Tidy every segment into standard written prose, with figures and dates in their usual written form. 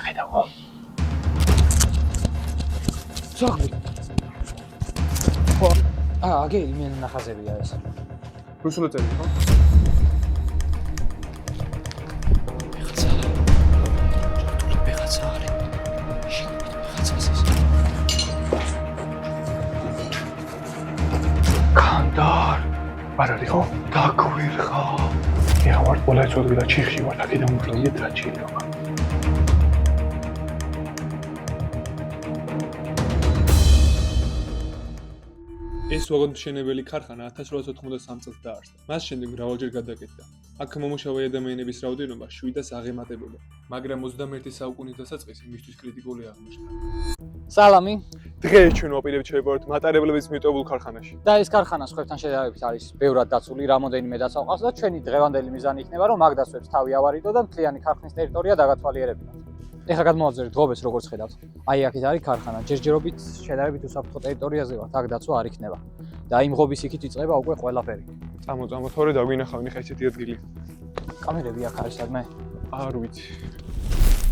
ხედავ ხო? ზოგი. ხო, აგი იმენ ნახაზებია ეს. რუსულად წერილი ხო? Kandar, არ არის ხო? დაგვირხა. ეხლა ვარ ყველა წოდები და ჩიხში ვარ, აქედან მოვიდა რა ჩილობა. ეს ვაგონმშენებელი ქარხანა 1893 წელს დაარსდა. მას შემდეგ მრავალჯერ გადაკეთდა. აქ მომუშავე ადამიანების რაოდენობა 700-ს აღემატებოდა, მაგრამ 21 საუკუნის დასაწყისი მისთვის კრიტიკული აღმოჩნდა. სალამი. დღეს ჩვენ ვაპირებთ შევებაროთ მატარებლების მიტოვებულ ქარხანაში. და ეს ქარხანა სხვებთან შედარებით არის ბევრად დაცული, რამოდენიმე დაცვა ყავს და ჩვენი დღევანდელი მიზანი იქნება, რომ მაგ დაცვებს თავი ავარიდო და მთლიანი ქარხნის ტერიტორია დაგათვალიერებინოთ. ეხლა გადმოვაძვერეთ ღობეს როგორც ხედავთ. აი აქეთ არის ქარხანა. ჯერჯერობით შედარებით უსაფრთხო ტერიტორიაზე ვართ, აქ დაცვა არ იქნება. და იმ ღობის იქით იწყება უკვე ყველაფერი. წამო თორე დაგვინახავენ ხა ესეთი ადგილი. კამერები აქ არის სადმე? არ ვიცი.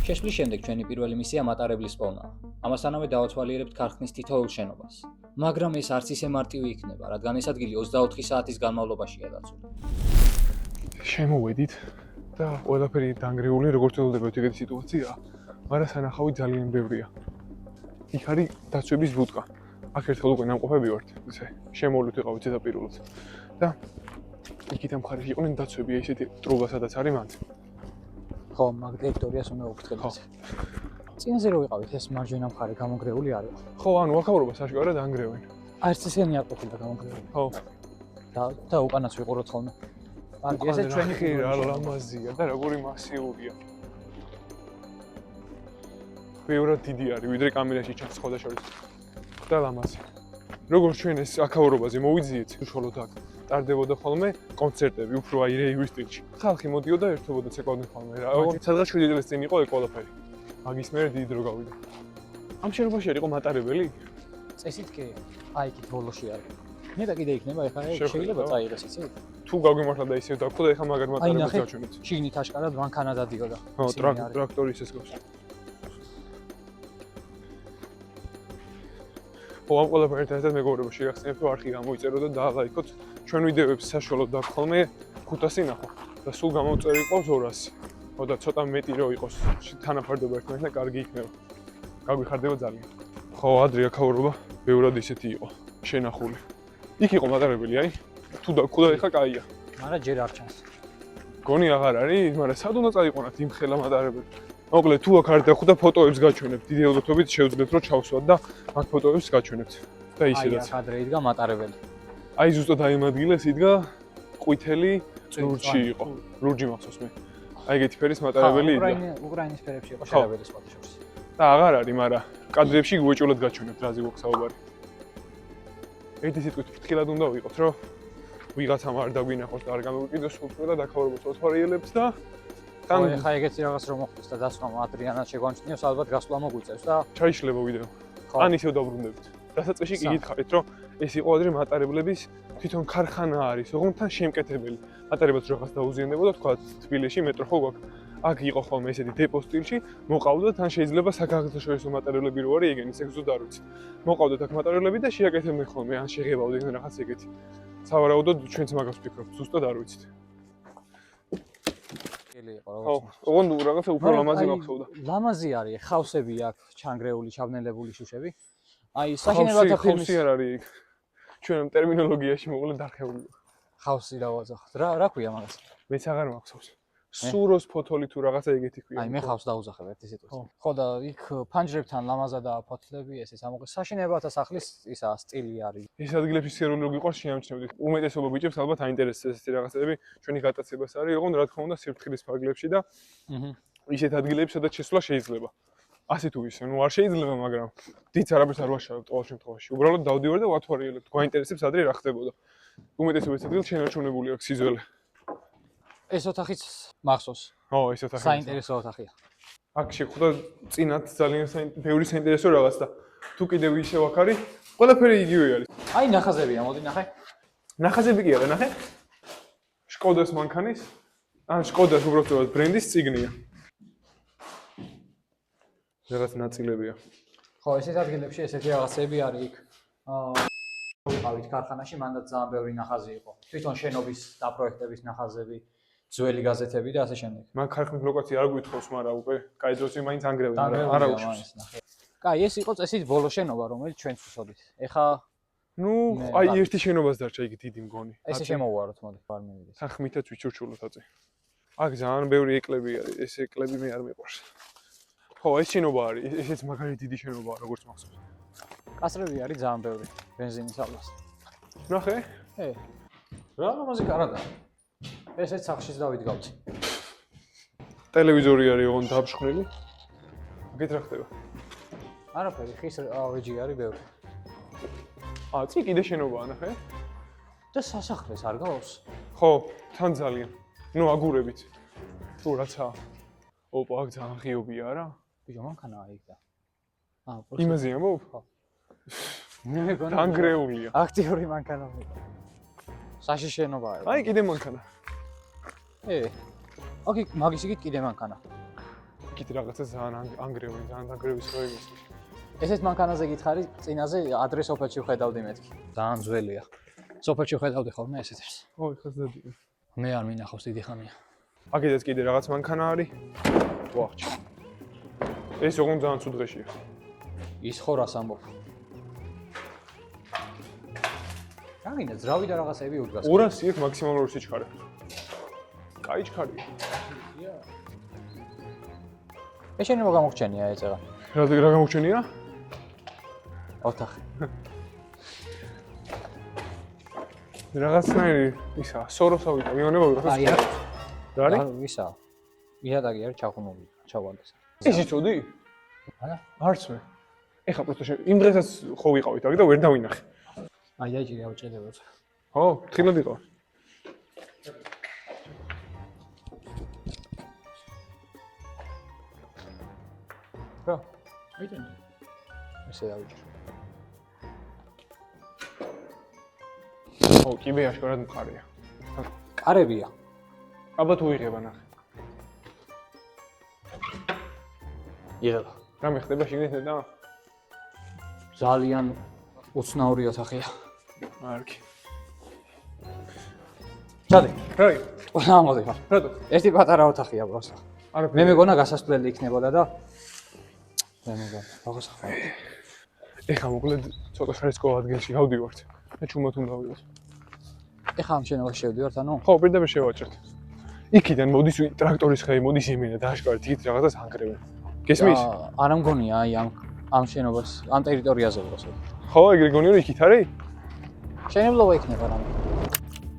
შეშლის შემდეგ ჩვენი პირველი მისია მატარებლის პოვნაა. ამასთანავე დავათვალიერებთ ქარხნის თითოეულ შენობას. მაგრამ ეს არც ისე მარტივი იქნება, რადგან ეს ადგილი 24 საათის განმავლობაშია დაცული. შემოვედით და ყველაფერი დანგრეული, როგორც ველოდებათ ეგეთი სიტუაცია, მაგრამ სანახავი ძალიან ბევრია. იქ არის დაცვების ბუდკა. აქ ერთხელ უკვე ნამყოფები ვართ, ისე შემოვლით ვიყავით ზედაპირულად. და იქით ამ მხარეში იყვნენ დაცვები, ესეთი ტრუბა სადაც არის მანდ. ხო, მაგ ტერიტორიას უნდა ვფრთხილდეთ. წინაზე რო ვიყავით, ეს მარჯვენა მხარე გამონგრეული არ იყო. ხო, ანუ აქაურობას აშკარად ანგრევენ. არც ისენი არ ყოფილა გამონგრეული. ხო. და უკანაც ვიყუროთ ხოლმე. კარგი, ესე ჩვენი ხირა ლამაზია და როგორი მასიურია. ბევრად დიდი არის, ვიდრე კამერაში ჩანს სხვადასხვა. და ლამაზი. როგორც ჩვენ ეს აქაურობაზე მოვიძიეთ, უშუალოდ აქ ტარდებოდა ხოლმე კონცერტები, უფრო აი რეივის სტილში. ხალხი მოდიოდა ერთობოდა ცეკვავდნენ ხოლმე რა. სადღაც 7 წელს წინ იყო ეს ყველაფერი. მაგის მერე დიდი დრო გავიდა. ამ შენობაში არ იყო მატარებელი? წესით კი, აი იქით ბოლოში არის. მე და კიდე იქნება, ეხლა შეიძლება წაიღეს იცი? თუ გაგვიმართლა და ისევ დაგხვდა, ეხლა მაგარ მატარებელს გაჩვენეთ. შიგნით აშკარად მანქანა დადიოდა. ხო, ტრაქტორი ისეს გავს. ხო, ამ ყველაფერთან ერთად მეგობრებო, შეგახსენებთ, რომ არხი გამოიწერო და დაალაიქოთ ჩვენ ვიდეოებს საშუალოდ და ხოლმე 500 ნახო და სულ გამოწერი ყავს 200. ხო და ცოტა მეტი რო იყოს, თანაფარდობა ერთმანეთთან კარგი იქნება. გაგვიხარდება ძალიან. ხო, ადრე აქაურობა ბევრად ისეთი იყო, შენახული. იქ იყო მატარებელი, აი. თუ დაგხვდა, ეხლა კაია. მაგრამ ჯერ არ ჩანს. გონი აღარ არის, მაგრამ სად უნდა წაიყვანოთ იმ ხელა მატარებელი? მოკლედ, თუ აქ არ დახვდა, ფოტოებს გაჩვენებთ. დიდი ელოდებით შევძლებთ, რომ ჩავსვათ და მათ ფოტოებს გაჩვენებთ. და ისედაც. აი, აქ ადრე იდგა მატარებელი. აი ზუსტად აი ამ ადგილას იდგა ყვითელი ლურჯი იყო. ლურჯი მახსოვს მე. აი ეგეთი ფერის მატარებელი იდგა. უკრაინის ფერებში იყო შედარებით სხვადასხვა. და აღარ არის, მაგრამ კადრებში გვეჭულად გაჩვენებთ რაზე გვაქვს საუბარი. ერთი სიტყვით ფრთხილად უნდა ვიყოთ, რომ ვიღაცამ არ დაგვინახოს და არ გამოვიყიდოს სულწმე და დაქაურებოს ოთვარეელებს და თან ხა ეგეთი რაღაც რომ მოხდეს და დასვამ ადრიანად შეგვანჩნიოს, ალბათ გასვლა მოგვიწევს და ჩაიშლება ვიდეო. ან ისევ დავბრუნდებით. დასაწყისში კი გითხარით, რომ ეს იყო ადრე მატარებლების თვითონ ქარხანა არის, ოღონდ შემკეთებელი. მატარებელს რაღაც დაუზიანდებოდა, თქვა თბილისში მეტრო ხო გვაქვს. აქ იყო ხოლმე ესეთი დეპო სტილში, მოყავდათ თან შეიძლება საქართველოს მატარებლები რო არის, ეგენი სექსუალ არ ვიცი. მოყავდათ აქ მატარებლები და შეაკეთებდნენ ხოლმე, ან შეღებავდნენ რაღაც ეგეთი. სავარაუდოდ ჩვენც მაგას ვფიქრობთ, ზუსტად არ ვიცით. ხო, ოღონდ რაღაცა უფრო ლამაზი მახსოვდა. ლამაზი არის, ხავსები აქ ჩანგრეული, ჩაბნელებული შუშები. აი, სახინებათა ფილმის ხავსი არ არის იქ. ჩვენ ტერმინოლოგიაში მოყოლე დარხეული. ხავსი რა ვაძახთ. რა ქვია მაგას? მეც აღარ მახსოვს. სუროს ფოთოლი თუ რაღაცა ეგეთი ქვია. აი, მე ხავს დაუძახებ ერთი სიტყვით. ხო და იქ ფანჯრებთან ლამაზადაა ფოთლები, ესეც ამოყე საშინებათა სახლის ისა სტილი არის. ეს ადგილებში სერიული რო გიყვარს შეამჩნევდით. უმეტესობა ბიჭებს ალბათ აინტერესებს ესეთი რაღაცები, ჩვენი გატაცებას არის, ოღონდ რა თქმა უნდა სიფრთხილის ფარგლებში და ისეთ ადგილებში, სადაც შესვლა შეიძლება. ასე თუ ისე, ნუ არ შეიძლება, მაგრამ დიდ არაფერს არ ვაშავებ ყოველ შემთხვევაში. უბრალოდ დავდივარ და ვათვალიერებ. გვაინტერესებს ადრე რა ხდებოდა. უმეტესობა ეს ადგილი შენარჩუნებული აქვს სიძველე. ეს ოთახიც მახსოვს. ხო, ეს ოთახი. საინტერესო ოთახია. აქ შეხვდა წინათ ძალიან ბევრი საინტერესო რაღაც და თუ კიდევ ისევ აქ არის, ყველაფერი იგივე არის. აი ნახაზებია, მოდი ნახე. ნახაზები კი არა, ნახე. შკოდას მანქანის, ან შკოდას უბრალოდ ბრენდის ციგნია. რაღაც ნაწილებია. ხო, ესეთ ადგილებში ესეთი რაღაცები არის იქ. ვიყავით ქარხანაში, მანდაც ძალიან ბევრი ნახაზი იყო. თვითონ შენობის დაპროექტების ნახაზები, ძველი გაზეთები და ასე შემდეგ. მაგ ხარხნის ლოკაცია არ გვითხოვს, მაგრამ უკვე კაი დროსი მაინც ანგრევენ, არა უშვებს. კაი, ეს იყო წესით ბოლო შენობა, რომელიც ჩვენც ვსვოდით. ეხა ნუ, აი ერთი შენობაც დარჩა იგი დიდი მგონი. ესე შემოვუაროთ, მოდი, არ მივიდეს. თან ხმითაც ვიჩურჩულოთ აწი. აქ ძალიან ბევრი ეკლები არის, ეს ეკლები მე არ მიყვარს. ხო, ეს შენობა არის, ესეც მაგარი დიდი შენობაა, როგორც მახსოვს. კასრები არის ძალიან ბევრი, ბენზინის ალას. ნახე? რა ლამაზი კარადა. ესეც სახშიც დავიდგავთ. ტელევიზორი არის ოღონდ დაბშხნილი. ეგეთ რა ხდება? არაფერი, ხის ვეჯი არის ბევრი. წი კიდე შენობაა, ნახე? და სასახლეს არ გავს? ხო, თან ძალიან. ნუ აგურებით. თუ რაცა. ოპა, აქ ძალიან ღიობია რა. ბიჭო, მანქანაა იქ და. იმაზე ამბობ? ხო. მე მეგონა დანგრეულია. აქტიური მანქანა მიყვა. საში შენობაა. აი კიდე მანქანა. აქ მაგის იქით კიდე მანქანა. კიდე რაღაცა ძალიან ანგრეული, ძალიან დანგრევის რო იმისთვის. ესეც მანქანაზე გითხარი, წინაზე ადრე სოფელში ვხედავდი მეთქი. ძალიან ძველია. სოფელში ვხედავდი ხოლმე ესეთებს. ხო, ეხლა დადია. მე არ მინახავს დიდი ხანია. აქედაც კიდე რაღაც მანქანა არის. ვახჩი. ეს ოღონდ ძალიან ცუდ დღეშია. ის ხო რას ამბობ? რაგინა ძრავი და რაღაცები უდგას. 200 იქ მაქსიმალური სიჩქარე. კაი ჩქარია. ეს შენი მოგამოგჩენია ეცეღა. რა გამოგჩენია? ოთახი. რაღაცნაირი ისა, სოროსავით მიონება ვიღაცა. აი რა. რა არის? ისა. იადაგი არის ჩახუნული, ჩავალდეს. ის იცოდი? არა. არც მე. ეხა პროსტო იმ დღესაც ხო ვიყავით აქ და ვერ დავინახე. აი დაიჭირე ავჭედებოდ. ხო, თხილად იყო. რა? აიტენ. ესე დავიჭირე. ხო, კიბე აშკარად მყარია. კარებია. აბა თუ ვიღება ნახე. იღება. რა მეხდება შიგნით და? ძალიან უცნაური ოთახია. არქი. ჩადე. რა იყო? ყველა მოდი ხარ. რატო? ერთი პატარა ოთახია პროსტო. არაფერი. მე მეგონა გასასვლელი იქნებოდა და მე მეგონა რაღაც ახლა. ეხა მოკლედ ცოტა ხარისხოვან ადგილში გავდივართ. და ჩუმად უნდა ვიყოს. ეხა ამ შენობაში შევდივართ, ანუ? ხო, პირდაპირ შევაჭრეთ. იქიდან მოდის ტრაქტორის ხეი, მოდის იმინა და აშკარად იქით რაღაცას ანგრევენ. გესმის? არა მგონია აი ამ შენობას, ამ ტერიტორიაზე ვიყოს. ხო, ეგრე გონია რომ იქით არის? შენებლობა იქნება რამე.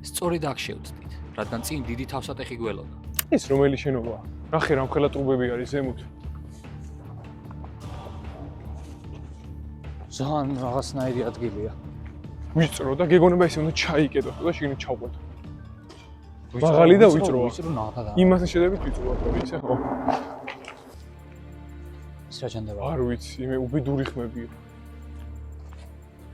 სწორედ აქ შევწდით, რადგან წინ დიდი თავსატეხი გველოდა. ეს რომელი შენობაა? ნახე რა მხელა ტრუბები არის ზემოთ. ძალიან რაღაცნაირი ადგილია. ვიწრო და გეგონება ესე უნდა ჩაიკეტო და შიგნით ჩავყვეთო. მაღალი და ვიწროა. ვიწრო ნახა. იმასთან შედებით ვიწროა ხო ისე ხო? ის რა ჩანდება? არ ვიცი, მე უბედური ხმებია.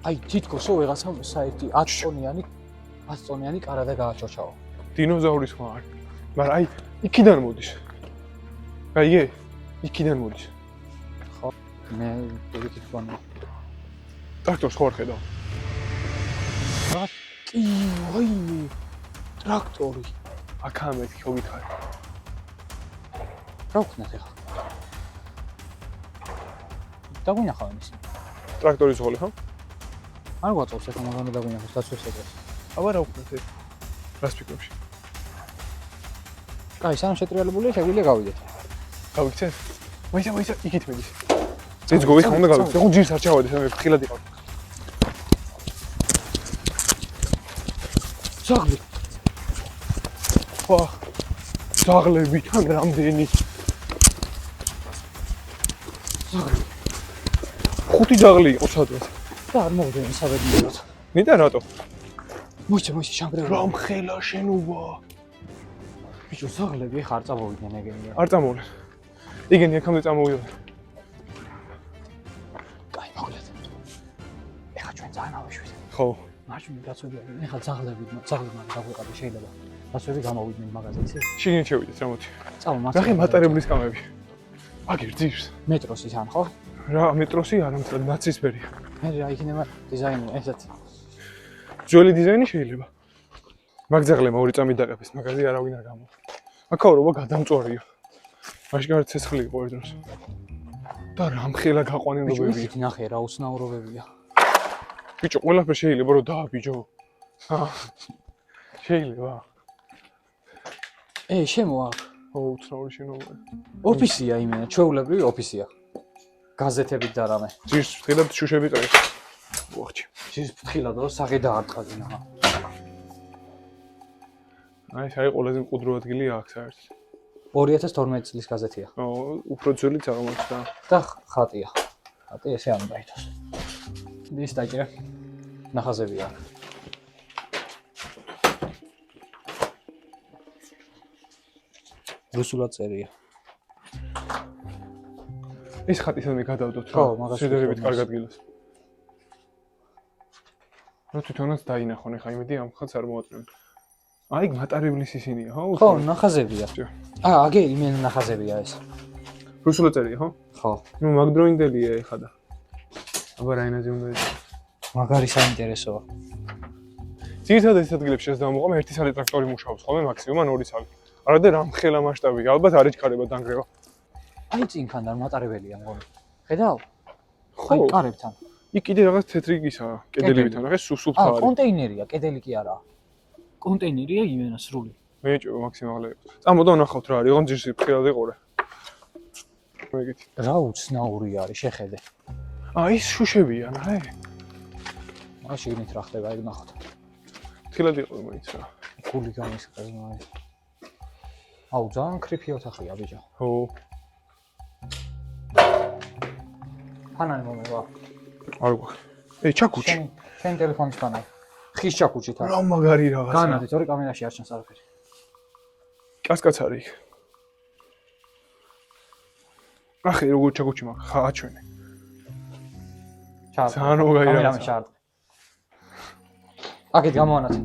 აი თითქოსო ვიღაცამ საერთი 10 წონიანი კარადა გააჩოჩაო. დინოზავრის ხმა არის. მაგრამ აი იქიდან მოდის. გაიგე? იქიდან მოდის. ხო, მე ვიქით ვანა. ტრაქტორს ხო არ ხედავ? რა კი, ვაიმე. ტრაქტორი. აქაა მეთქი ხო გითხარი. რა ვქნათ ახლა? დაგვინახავენ ისინი. ტრაქტორის ღოლი ხო? არ გვაწევს ახლა მაგამე დაგვინახოს დაცვეს ეგრეს. აბა რა ვქნათ ეს? რას ფიქრობში? კაი, სანამ შეტრიალებულია, შეგვიძლია გავიდეთ. გავიქცეთ? ვაისა, იქით მედის. წეც გოვიხ უნდა გავიქცე. ხო ჯირს არ ჩავადეს, მე ფრთხილად იყავ. ზაღლი. ხო. ზაღლები თან რამდენი? ზაღლი. 5 ზაღლი იყო სადღაც. და არ მოვიდნენ საბედნიეროდ. ნიტა რატო? მოიცა შამბრევა. რა მხელა შენობა. ბიჭო, ზაღლები ხარ წამოვიდნენ ეგენია. არ წამოვლენ. იგენი აქამდე წამოვიდნენ. კაი, მოკლედ. ეხა ჩვენ ძალიან ავიშვით. ხო. მარჯვნივ დაცვებიან. ეხა ზაღლები დაგვიყავი შეიძლება. დაცვები გამოვიდნენ მაგაზე, იცი? შიგნით შევიდეთ, რა მოდი. წავა, ნახე მატარებლის კამები. აგერ ძირს. მეტროსი თან ხო? რა მეტროსი არა მთლად ნაცრისფერია. მე რა იქნება დიზაინი ესეთი. ძველი დიზაინი შეიძლება. მაგძაღლება ორი წამი დაგაფეს, მაგაზე არავინ არ გამო. აქაურობა გადამწვარია. აშკარად ცეცხლი იყო ერთ დროს. და რამხელა გაყვანილობებია. ისეთი ნახე რა უცნაურობებია. ბიჭო, ყველაფერი შეიძლება რომ დააბიჯო. შეიძლება. შემოაქვს. ო, უცნაური შენობა. ოფისია იმენა, ჩვეულებრივი ოფისია. გაზეთებით და რამე. ძირს ფრთხილად შუშები ყრეს. უახჩი. ის ფრთხილად რომ საღე დაარტყადინა. აი, ეს არის ყველაზე მყუდრო ადგილი აქ საერთოდ. 2012 წლის გაზეთია. უფრო ძველიც აღმოჩნდა. და ხატია. ხატი ესე არ დაითოს. ის დაჭირე. ნახაზებია. რუსულად წერია. ეს ხატისადმი გადავდოთ რა. ხო, მაგას შედარებით ვთქვი, კარგად გილოს. ნუ თვითონაც დაინახონ, ეხა იმედი ამ ხატს არ მოაწმენ. აი, მატარებლის ისინია, ხო? ხო, ნახაზებია. ჯო. აგე იმენა ნახაზებია ეს. რუსულად წერია, ხო? ხო. ნუ მაგდროინდელია ეხა და. აბა რა ენაზე უნდა იყოს? მაგარი საინტერესოა. ძირითადად ეს ადგილებში ეს დამოყვა, ერთი სალი ტრაქტორი მუშაობს, ხოლმე მაქსიმუმ ორი სალი. არადა რამხელა მასშტაბია, ალბათ არ იჩქარება დანგრევა. აი წინქან და მატარებელია მგონი. ხედავ? ხო. აი კარებთან. იქ კიდე რაღაც თეთრი ისაა, კედელებთან, რაღაც სუსუფთა არის. კონტეინერია, კედელი კი არა. კონტეინერია იმენა სრული. მეჭო მაქსიმალია. წამოდა ვნახავთ რა არის, ოღონდ ძირს ფრთხილად ეყურე. მეგეთი. რა უცნაური არის, შეხედე. ის შუშებია, ნახე. მაშინ შიგნით რა ხდება, ეგ ნახოთ. ფრთხილად ეყურე მაინც რა. გული გამისყრება აი. აუ, ძალიან ქრიფი ოთახია, ბიჭო. ხო. ფანანი მომევა. არ გვაქვს. ჩაკუჩი. შენ ტელეფონის ფანანი. ხის ჩაკუჩით არა. რა მაგარი რაღაცა. განადეთ, ორი კამერაში არ ჩანს არაფერი. კასკაც არის იქ. ახე როგორ ჩაკუჩი მაგ ხა აჩვენე. ძალიან მაგარი კამერა რაღაცა. მეშარტყე. აქეთ გამოანათე.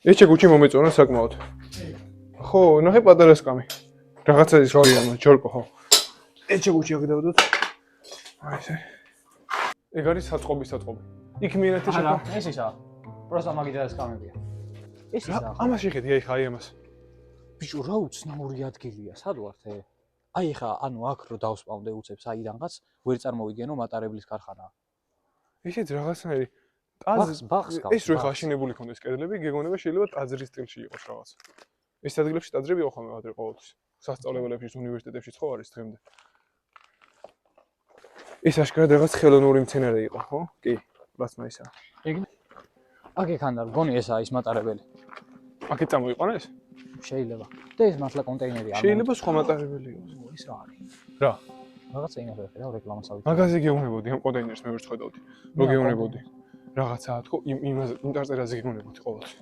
ეს ჩაკუჩი მომეწონა საკმაოდ. ხო, ნახე პატარა სკამი. რაღაცა ის როია, ჯორკო ხო. ეს ჩაკუჩი აქ დავდოთ. აი ესე. ეგ არის საწყობის საწყობი. იქ მიენათე არა, შეკა. ეს ისა. პროსტა მაგიდა ეს კამებია. ეს ისა. ამას შეხედი აი ხა აი ამას. ბიჭო, რა უცნაური ადგილია, სად ვართ? აი ხა, ანუ აქ რო დავსპავნდე უცებს აი რანგაც, ვერ წარმოვიდგენო მატარებლის ქარხანაა. ისიც რაღაცნაირი ბაღს ეს რო ხა აშენებული ქონდეს კედლები, გეგონება შეიძლება ტაძრის სტილში იყოს რაღაც. ეს ადგილებში ტაძრები იყო ხოლმე ადრე ყოველთვის. სასწავლებელებში, უნივერსიტეტებში ხო არის დღემდე. ეს აშკარად რაღაც ხელოვნური მცენარე იყო, ხო? კი, ბაცმა ისაა. აქ იქანდა, გონი ესაა ის მატარებელი. აქეთ წამოიყვანა ეს? შეიძლება. და ეს მართლა კონტეინერია. შეიძლება სხვა მატარებელი იყოს. ის რა არის? რა? რაღაცა ინახე ხედავ რეკლამას ავიწევ. მაგაზე გეუნებოდი ამ კონტეინერს მე ვერ შევხედავდი. რო გეუნებოდი. რაღაცაა თქო, იმაზე ინტერწერაზე გეუნებოდი ყოველთვის.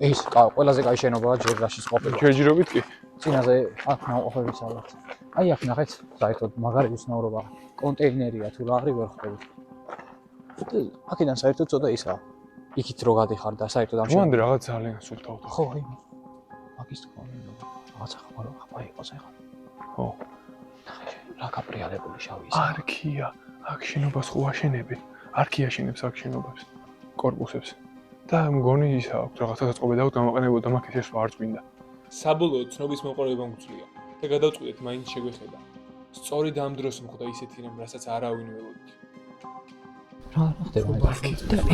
ეს ყველაზე კაი შენობაა ჯერდაშის ყოფილი. ჯერჯერობით კი. წინაზე აქ ნაყოფები საერთოდ. აი აქ ნახეთ, საერთოდ მაგარი უცნაურობა. კონტეინერია თუ რა არის ვერ ხვდებით. აქედან საერთოდ ცოტა ისაა. იქით რო გადიხარ და საერთოდ ამ მანდ რაღაც ძალიან სუფთავდა. ხო, აი. მაგის თქმა უნდა. რაღაცა ხარ აი იყოს ახლა. ხო. რა კაპრიალებული შავი ის. არქია, აქ შენობას ხო აშენებენ. არქია შენებს აქ შენობებს, კორპუსებს. და მგონი ის აქვს რაღაცა საწყობედაო გამოყენებოდა მაგით ეს არ წვინდა. საბოლოოდ ცნობის მოპყრობება მგწვია და გადავწყვიტეთ მაინც შეგვეხედა. სწორი ამ დროს მოხდა ისეთი რამ, რასაც არავინ ველოდით. რა ხდება?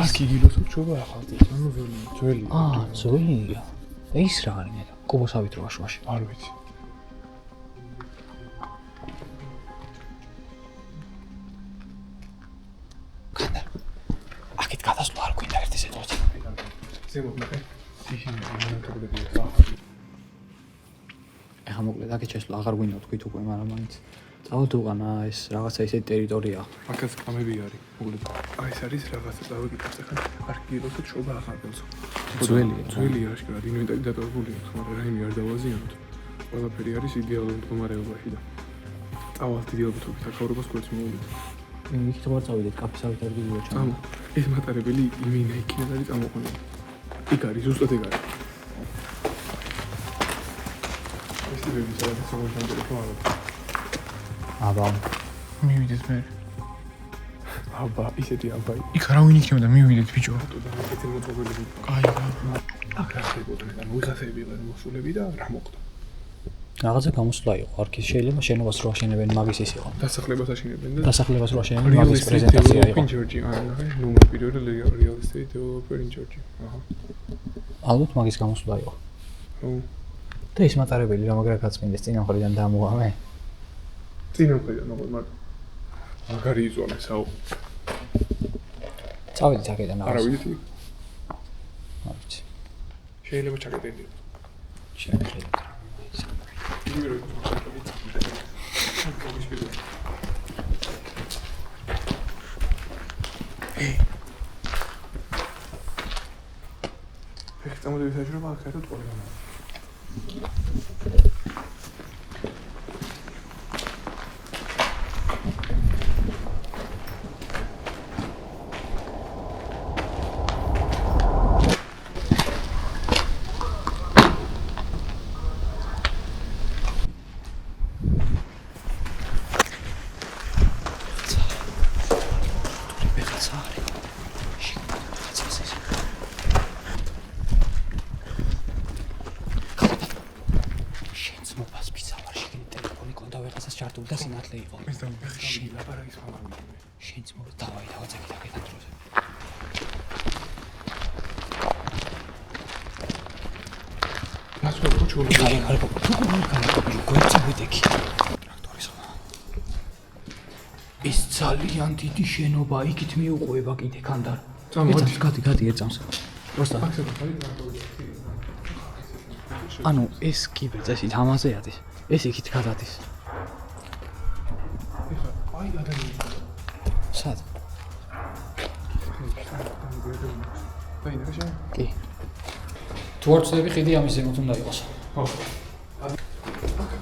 ეს გიგილოს უჩობა ახალ ანუ ძველი. ძველია. ის რა არის მე? კუბოსავით რო ვაშუაში. არ ვიცი. აქეთ გადასვლა არ გვინდა ერთი სიტყვით. ზემოთ ნახე. ისინი მონაკებლებია ხა. ეხა მოკლედ აქეთ შესვლა აღარ გვინდა თქვით უკვე, მაგრამ მაინც წავედ უყანა ეს რაღაცა ისეთი ტერიტორია. აქაც კამები არის, მოკლედ. აი ეს არის რაღაცა დავიკითხეთ ახლა. არქიელოს უჩობა ახალგაზრდა. ძველია. ძველია აშკარად, ინვენტარი დატოვებული აქვს, მაგრამ რაიმე არ დავაზიანოთ. ყველაფერი არის идеალურ მდგომარეობაში და წავალ დიდი ალბათობით აქაურობას გვერდს მოვიდეთ. იქით ვარ წავიდეთ, კაფესავით არ გიგია ჩამო. ეს მატარებელი იმინა იქიდან არის წამოყვანილი. იქ არის, ზუსტად ეგ არის. ეს ტიპები სადაც როგორ დამწერეთ აბა მივიდეთ მე. აბა ისეთი აბა იქ არავინ იქნებოდა, მივიდეთ ბიჭო. და ესეთი მოწყობილები კაი. რა ხდებოდა და ვიღაცები იყვნენ მოსულები და რა მოხდა რაღაცა გამოსვლა იყო არქის შეიძლება შენობას რო აშენებენ მაგის ის იყო დასახლებას აშენებენ და დასახლებას რო აშენებენ real მაგის estate პრეზენტაცია developer იყო in Georgia ანა ნომერ პირველი real estate developer in Georgia აჰა ალბათ მაგის გამოსვლა იყო ო და ის მატარებელი რა მაგრა გაწმინდეს წინა მხრიდან დამოამე წინა მხრიდან მოყოლ მაგრამ მაგარი იზვამე საო წავედით აქედან არა ვიცი არ ვიცი შეიძლება ჩაკეტებინა შეიძლება ეხლა წამოდები საჭიროა აქ ერთად ყოლება და სინათლე იყო. ეს და შენ ლაპარაკის ხომ შენც მო დავაი დავაძაკი დაკეთა დროზე. ნაცვლად ხო ჩული. არა, გვეწევიდექი. ტრაქტორის ხმა. ის ძალიან დიდი შენობა, იქით მიუყვება კიდე კანდარ. გადი ეწამს. პროსტა. ანუ ეს კიბერწესით ამაზე არის. ეს იქით გადადის. აი ადამიანი. სად? აი ნახე. კი. თუ არ ვწდები ხიდი ამის ზემოთ უნდა იყოს. ხო.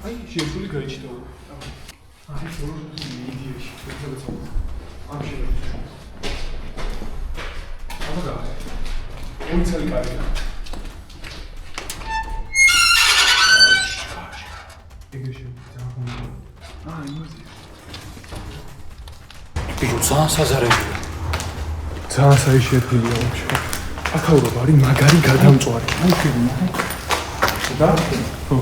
აი შეიძლება გაიჩიტო. აი შოროს მიდიაში. ამ შეიძლება. აბა. ორი წელი კარია. ძალიან საზარებია. ძალიან საიშვიათელია ვაფშე. აქაურობ არის მაგარი გადამწვარი. აი ფილმი. და? ხო.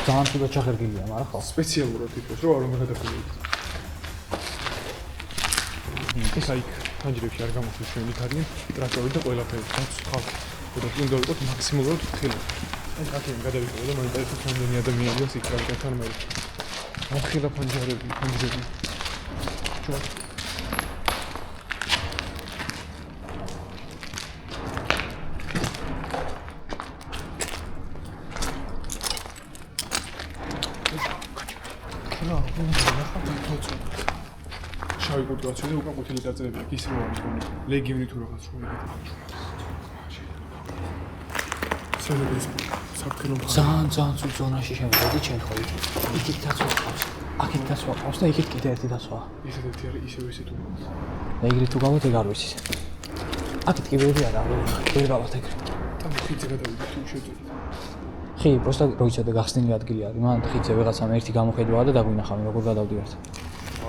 ძალიან თუდა ჩახერგილია, მაგრამ ხო. სპეციალურად იყოს, რომ არ მომგადაგებიოთ. ეს აი ფანჯრებში არ გამოხდეს ჩვენი თარგმანი, ტრაქტორი და ყველაფერი. ხალხ და უნდა ვიყოთ მაქსიმალურად ფრთხილი. აი აქედან გადავიყო და მაინტერესებს რამდენი ადამიანია იქ რაკეთან მე. ახლა ფანჯრები. შავი კურტკაცი და უკან ყუთილი დაწერები ის რო არის გონი ლეგიონი თუ რაღაც რო ეგეთი სერვერის საფრთხილო ძალიან ცუდ ზონაში შემოვედი ჩვენ ხო იქით დაცვა ყავს აქეთ დაცვა ყავს და იქით კიდე ერთი დაცვა ისეთი არის ისე თუ ეგრე თუ გავოთ ეგ არ ვიცი აქეთ კი ვერი არა ვერ გავართ ეგრე და ხიძე გადავიდე თუ შეძლებთ ხი პროსტა როიცოდა გახსნილი ადგილი არის მან ხიძე ვიღაცამ ერთი გამოხედვა და დაგვინახავენ როგორ გადავდივართ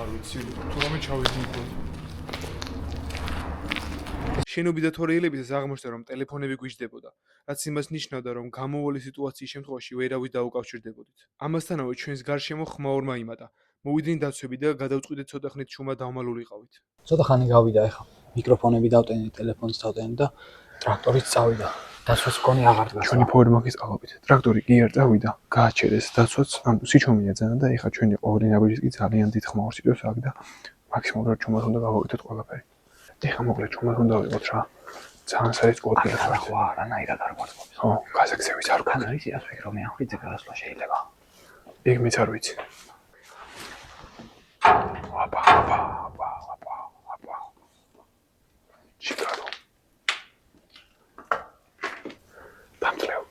არ ვიცი თუ რამე ჩავედი იქ შენობი და თორეელებისას აღმოჩნდა რომ ტელეფონები გვიждდებოდა რაც იმას ნიშნავდა რომ გამოვლენილი სიტუაციის შემთხვევაში ვერავის დაუკავშირდებოდით ამასთანავე ჩვენს გარშემო ხმაურმა იმატა მოვიდნენ დაცვები და გადავწყვიტეთ ცოტა ხნით ჩუმად დავმალულიყავით ცოტა ხანი გავიდა ეხა მიკროფონები დავტენე ტელეფონს დავტენე და ტრაქტორიც წავიდა დაცვას მქონი აღარ დგას ჩვენი ფორმაკის წყალობით ტრაქტორი კი არ წავიდა გააჩერეს დაცვაც ამ სიჩომია ძალიან და ეხა ჩვენი ყოველი ნაბიჯი კი ძალიან დიდ ხმაურს იტევს აქ და მაქსიმალურად ჩუმად უნდა გავაკეთოთ ყველაფერი ეხა მოკლედ ჩუმად უნდა ვიყოთ რა ძალიან საერთოდ ხო არანაირად არ გვაწყობს ხო გასაგზავის არ ქან არის ის ვიქ რომ ამ ხიძე გადასვლა შეიძლება ეგ მეც არ ვიცი აბა ჩიკარო დამძლევ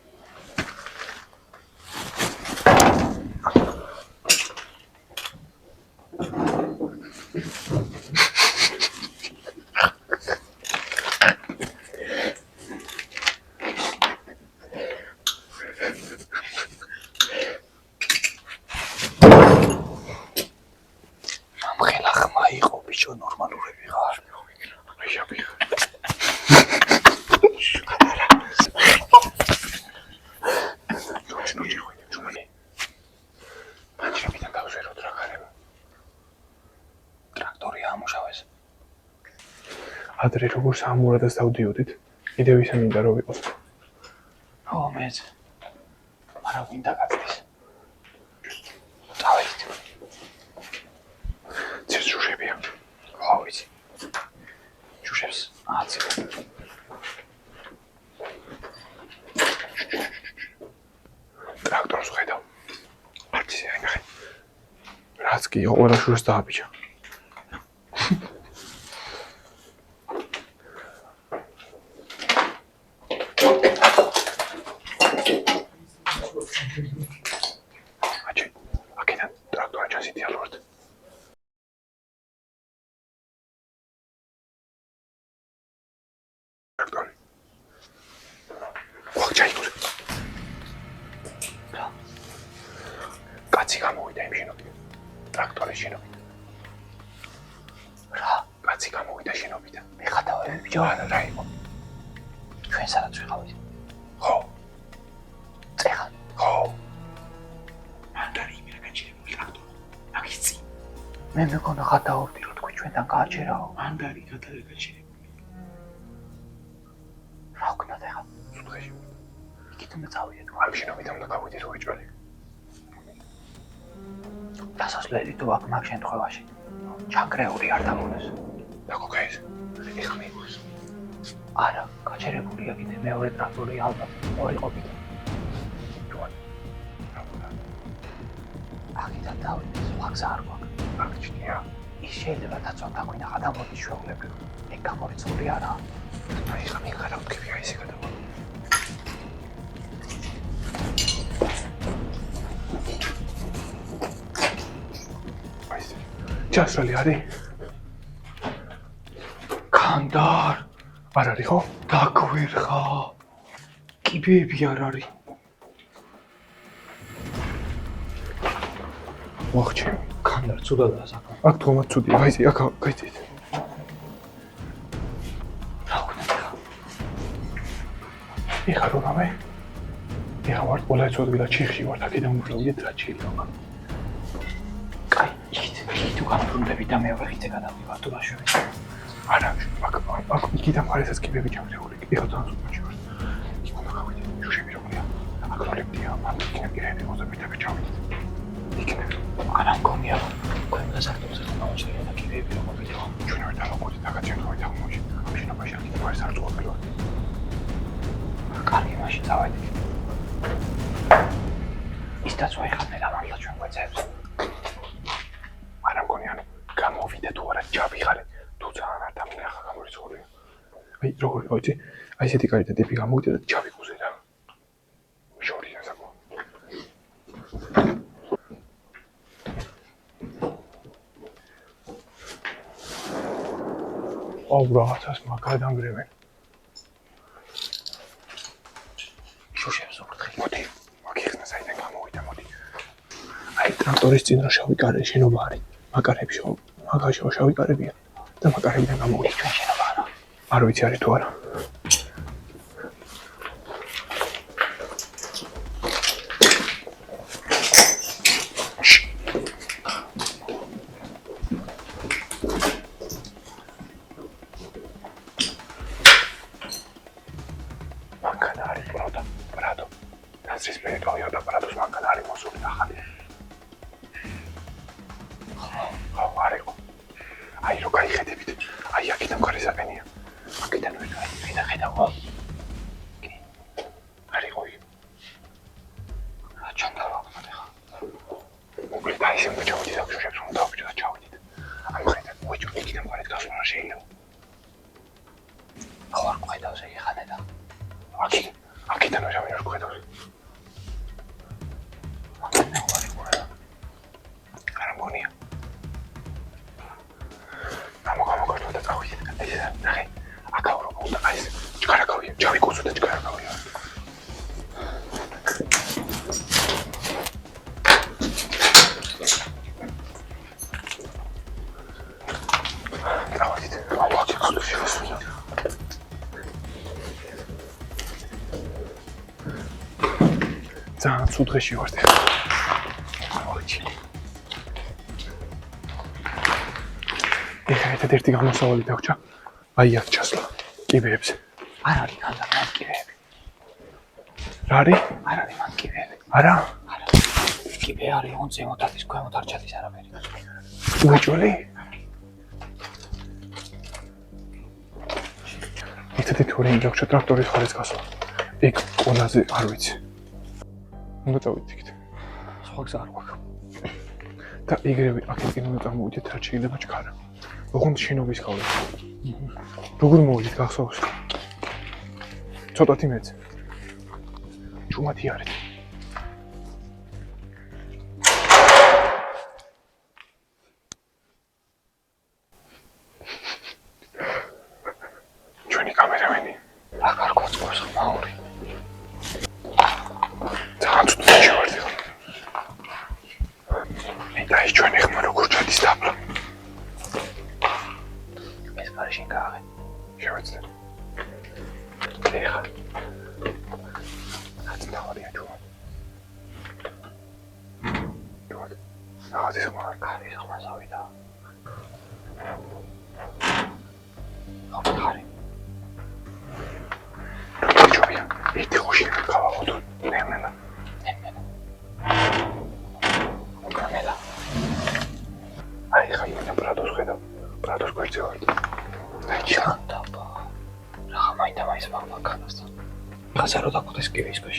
ადრე როგორ სამურადას დავდიოდით, კიდევ ისე მინდა რომ ვიყოს. ო მეც. არა მინდა გაცდის. დავით. ცირ შუშებია. ხო ვიცი. შუშებს აცი. ტრაქტორს ხედავ. არც ისე არ ნახე. რაც კი იყო, ყველა შუშს დააბიჯა. აჩი, აქედან ტრაქტორი ჩანს იდეალურად. ტრაქტორი. ვახ ჩაიგურე. კაცი გამოვიდა იმ შენობიდან. ტრაქტორის შენობიდან. რა? კაცი გამოვიდა შენობიდან. მიხატავები ბიჭო. რა იყო? ჩვენ სადაც ვიყავით. ხო. წეხან. ხო. მანდარი იმენა გაჩერებული ტრაქტორი. მაგიცი. მე მეკონა ხატავობდი რომ თქვი ჩვენთან გააჩერაო. მანდარი გაჩერებული. რა ვქნათ ახლა? სუთხეში. იქით უნდა წავიდეთ. ამ შენობიდან უნდა გავიდეთ უეჭველი. დასასვლელი თუ აქ მაგ შემთხვევაში. ჩაკრეული არ დაგონოს. და გოგაის. ეხლა მიიღოს. არა, გაჩერებულია კიდე მეორე ტრაქტორი ალბათ. ორი ყოფილი. ჯوان. აქედან დავიდეთ, ვაგზა არ გვაქვს. აქჩნია. ის შეიძლება დაწვა დაგვინახა და მოდი შეულებრივ. ეგ გამორიცხული არაა. აი ხა მიხარა ვთქვია ისე გადავა. აიზე. ჩასრალი არის? კანდარ, არ არის ხო? დაგვერხა. კიბეები არ არის. ვახჩე. კანდარ, ცუდადაა საკა. აქ თომაც ცუდია. აიზე, აქ გაიწით. რა ვქნათ ახლა? ეხლა რო გამე. ეხლა ვარ ყველა ცოდვილად ჩიხში ვარ, აქედან მოვიდეთ რა შეიძლება. კაი, იქით უგამბრუნდები და მეორე ხიდზე გადავიდეთ თულაშვები. არა, აქ იქიდან მხარესაც კიბები ჩამწეული. ეხლა ძალიან სულ ვარ. იქ უნდა გავიდეთ. შუშები როგორია? აქ როლებია, ამ კიბები მოზაბიტები ჩავიდეთ. იქნებ. არა მგონია, თქვენ გასართობზე ხომ მოუწია და კიბეები როგორ ვიდეო. ჩვენ არ დავაკვირდით დაგაჩერდით აღმოჩენ. ამ შენობაში აქ არის არ წუხებია. კარგი, მაშინ წავედით. ის დაწვა ეხლა მართლა ჩვენ გვეცებს. არა მგონი, ანუ გამოვიდე თუ არა ჩავიხარე. თუ ძალიან არ დამინახა გამორიცხულია. აი როგორ ვიცი? აი ესეთი კარი და ტიპი გამოვიდა და ჩავიკუზე რა. შორია საკო. აუ რაღაცას მაგადანგრევენ. შუშებს უბრთხილ. მოდი, მაგიხსნა საიდან გამოვიდა, მოდი. აი ტრაქტორის წინ რა შავი კარი შენობა არის. მაგარებში ხო? მაგაში ხო შავი კარებია და მაგარებიდან გამოვიდა. ჩვენ შენობა არა. არ ვიცი არის თუ არა. მანქანა არის პრადო. დასრის პერიოდია და პრადოს მანქანა არის მოსული ახალი. ხო, არისო. აი რო გაიხედებით. აი აქედან მხარესაკენია. აქედან ვერ გაიხედა ხედავ. კი. არისო. რა ჩანდა ვაკმოთ ახლა. მოკლედ აი შემდგომ ჩავიდით აქ შუშებს უნდა დავიჭრა და ჩავიდით. ამ ხედავ მოიჭო იქიდან მხარეს გასვლა რა შეიძლება. ხო არ ხედავს ეგ ხანე და. აქედან ვერ ხედავს. არ მგონია. გამოგართვა და წავიდეთ. ეს ნახე. აქაურო უნდა აი ეს ჩქარაკავია. ჩავიკუსო და ჩქარაკავია. წავიდეთ. აუ აქ გასული შევასვლა. ძალიან ცუდ დღეში ვართ. აუჩი. ეხლა ერთადერთი გამოსავალი დაგჭა. აი აქ ჩასვლა კიბეებზე. არ არის განდარ მანკივეები. რა არის? არ არის მანკივეები. არა? კიბე არის on ზემოთ არის ქვემოთ არ ჩადის არაფერი. უეჭველი? იცოდი თუ რენ გაქვს ტრაქტორის ხარეს გასვლა. იქ ყველაზე არ ვიცი. უნდა წავიდეთ იქით. სხვა გზა არ გვაქვს. და იგრევე აქეთკენ უნდა წამოვიდეთ რაც შეიძლება ჩქარა. ოღონდ შენობის გავლა. როგორ მოვიდეთ გახსოვს? ცოტათი მეც. ჩუმათი არის. ჩვენი კამერავენი. რა კარგად გქოს ხმაური. ძალიან ცუდად შევარდი. მე და ის ჩვენი ხმა როგორ ჩადის დაბლა. ეს გარეშე გააღე. შევეცდე. ეხა. რაც თავია ჩვენ. ჩვენ. რაღაც ხმა კარი ხმა ზავიდა. აფხარი. ჯობია. ერთი ხოში გავაღოთ. ნემელა. კამელა. აი ხა იმენა ბრადოს ხედავ. ბრადოს გვერდზე ვარ. აი ჩანდაბა. რა მაინდა მაინც მაგანასთან. ხაზა რო დაგხვდეს კიბის ქვეშ.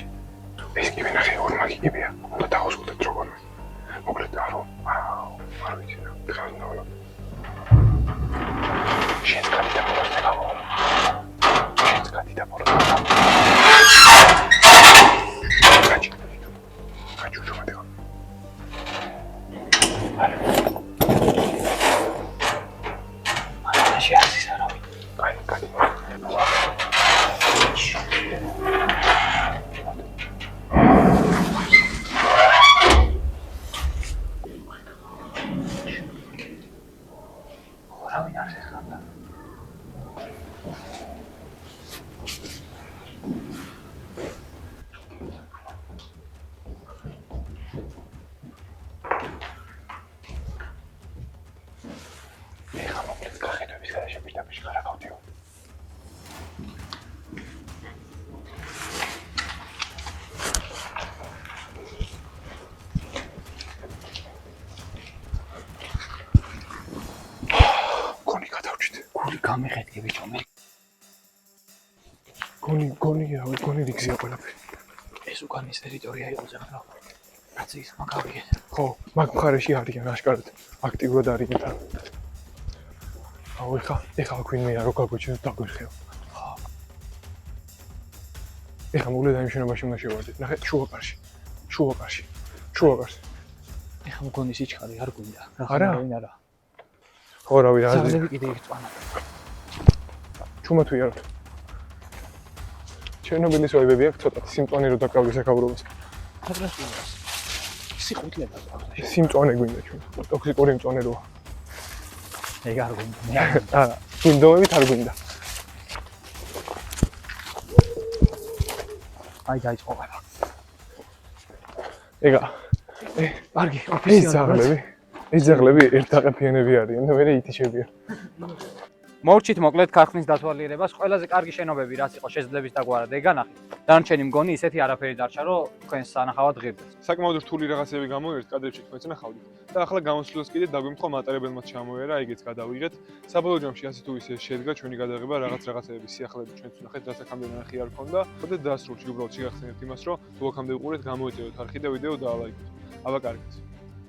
ეს კი ვინახე ორმაგი კიბეა. უნდა დავუსრულოთ როგორმე. მოკლედ არო. არ ვიცი რა. ხანდა. შენ გადი და პორტზე გავალ. შენ გადი და პორტზე გავალ. გაჩუ ჩუმადე. არა შეასის არავინ. აი გადი. არავინ არ შეხანდა. ეხა მოკლედ გახედვების გადაშე პირდაპირ ხარა გავდიო. გონი გადავჭით. გული გამეხედე ბიჭო მე. გონი რიგზია ყველაფერი. ეს უკან ის ტერიტორია იყო ზეღლა. რაც ის მაგავიეთ. ხო, მაგ მხარეში არიან აშკარად. აქტიურად არიან თან. აუ ეხა გვინმეა რო გაგვეჩინოთ დაგვერხეო. ხო. ეხა მოკლედ ამ შენობაში უნდა შევარდეთ. ნახე შუაკარში. ეხა მგონი სიჩქარე არ გვინდა. არა? ვინ არა. ხო რავი რა. ზავლები კიდე იწვანა. ჩუმა თუ იარო. ჩერნობილის ვაიბები აქვს ცოტა სიმწვანე რო დაკავდეს აკავრობას. აგრესიულს. სიხუთლება აქვს. სიმწვანე გვინდა ჩვენ. ტოქსიკური მწვანე როა. ეგ არ გვინდა. არა, გვინდოებით არ გვინდა. აი დაიწყო ყველა. ეგა. კარგი, ეს ძაღლები ერთაყეფიანები არიან და მე ითიშებიან. მოვჭით მოკლედ ქარხნის დათვალიერებას, ყველაზე კარგი შენობები რაც იყო შეძლების დაგვარად ეგანახით. დანარჩენი მგონი ისეთი არაფერი დარჩა, რომ თქვენს სანახავად ღირდეს. საკმაოდ რთული რაღაცები გამოვერთ კადრებში თქვენც ნახავდით. და ახლა გამოსვლას კიდე დაგვიმთხვა მატარებელმაც ჩამოერა, ეგეც გადავიღეთ. საბოლოო ჯამში ასე თუ ისე შედგა ჩვენი გადაღება რაღაცების სიახლეებით ჩვენც ვნახეთ, რაც აქამდე ნახი არ ქონდა. და დასრულში უბრალოდ შეგახსენებთ იმას, რომ თუ აქამდე უყურეთ, გამოეწევოთ არხი და ვიდეო დაალაიქოთ. აბა კარგად.